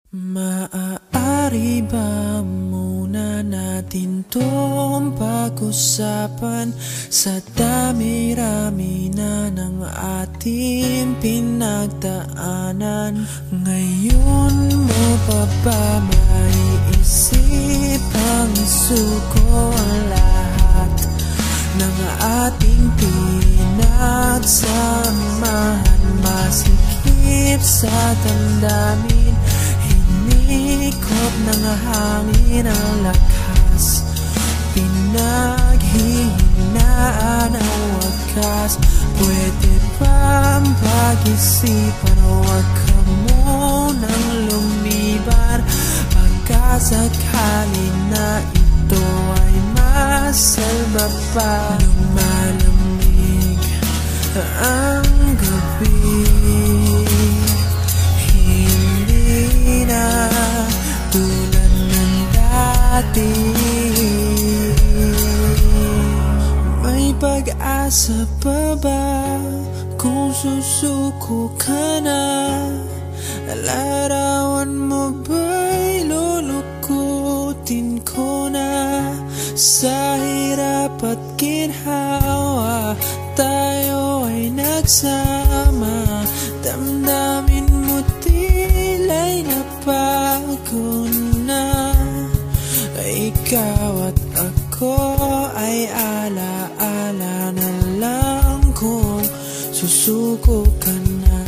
Maaari ba muna natin tong pag-usapan sa dami-rami na ng ating pinagdaanan? Ngayon mo pa ba maiisip ang isuko ang lahat ng ating pinagsamahan? Masikip sa damdamin, hinikot ng hangin ang lakas, pinaghihinaan ang wakas. Pwede bang pag-isipan, huwag ka munang lumiban, pagkasakali na ito ay masalba pa. Lumalamig ang gabi, hindi na tulad ng dati. May pag-asa pa ba kung susuko ka na? Larawan mo ba'y lulukutin ko na? Sa hirap at ginhawa tayo ay nagsama, damdamin mo tila'y nabago na. Ikaw at ako ay ala-ala na lang kung susuko ka na.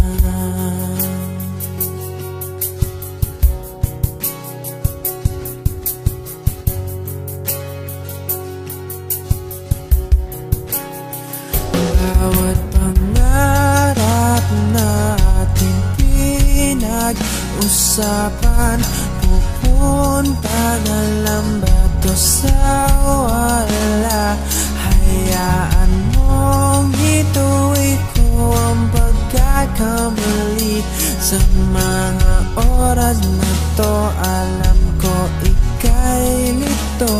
Bawat pangarap natin pinag-usapan, pupunta na lang ba to sa wala? Hayaan mong ituloy ko ang pagkakamali. Sa mga oras na to, alam ko ika'y lito.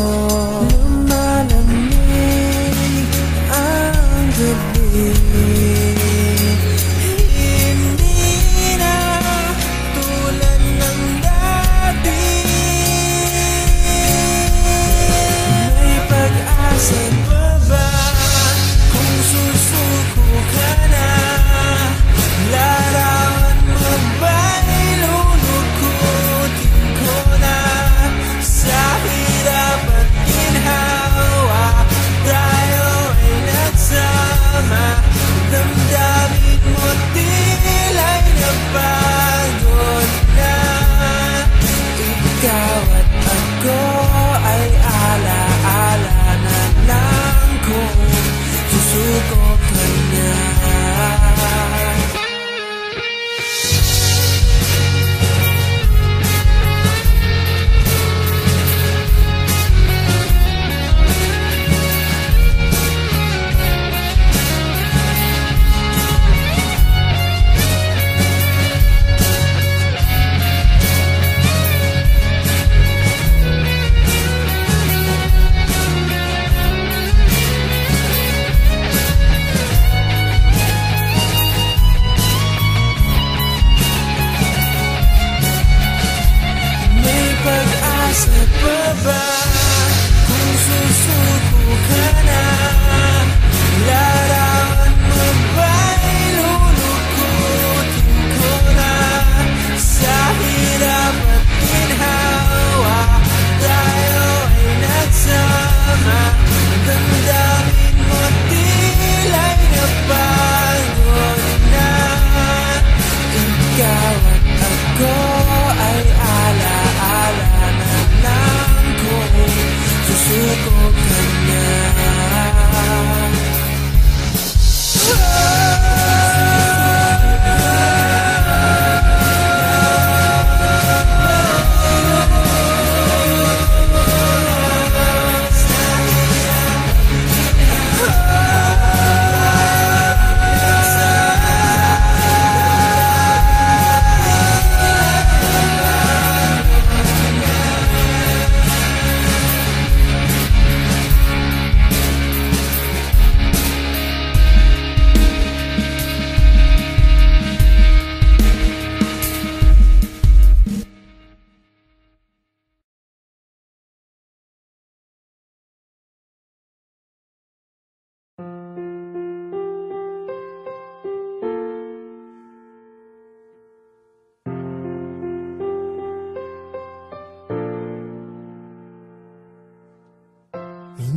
Lumalamig ang gabi, hindi na tulad ng dati. May pag-asa pa ba kung susuko ka na? Larawan mo ba'y lulukutin ko na? Sa hirap at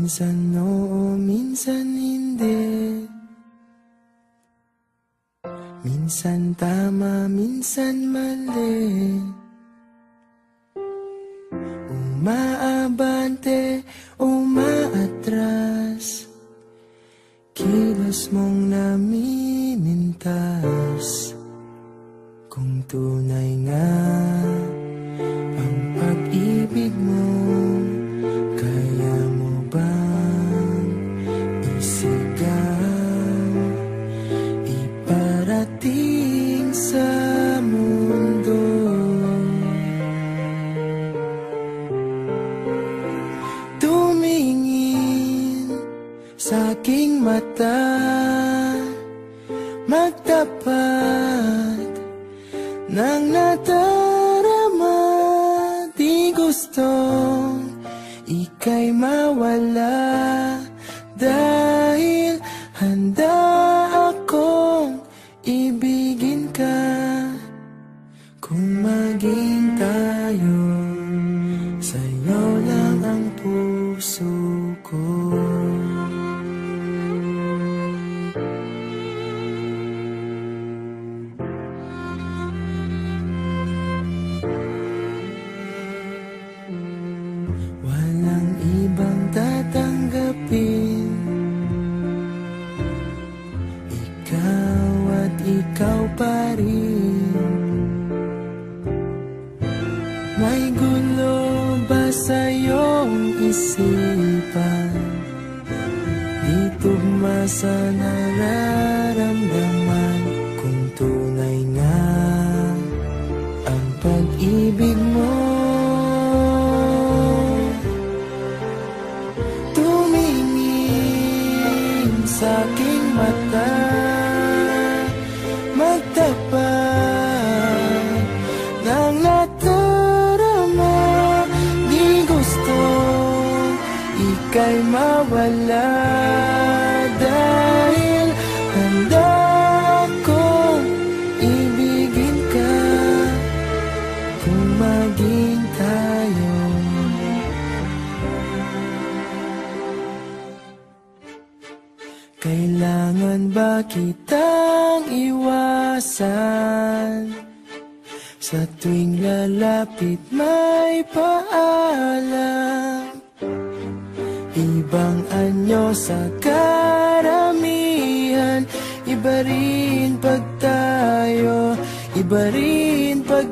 Minsan oo, minsan hindi. Minsan tama, minsan mali. Umaabante, umaatras. Kilos mong namimintas. Kung tunay nga ang pag-ibig mo, kaya mo bang isigaw, iparating sa mundo? Tumingin sa aking mata, magtapat nang nadarama. Di gustong ika'y mawala, dahil handa akong ibigin ka. Kung maging tayo, sa'yo lang ang puso ko. Walang ibang tatanggapin, ikaw at ikaw pa rin. May gulo ba sa iyong isipan? Di tugma sa nararamdaman. Kung tunay nga ang pag-ibig mo, sa aking mata, magtapat ng nadarama. Di gusto ika'y mawala, dahil handa akong ibigin ka. Kung maging tayo, kailangan ba kitang iwasan? Sa tuwing lalapit may paalam, ibang anyo sa karamihan. Iba rin pag tayo, iba rin pag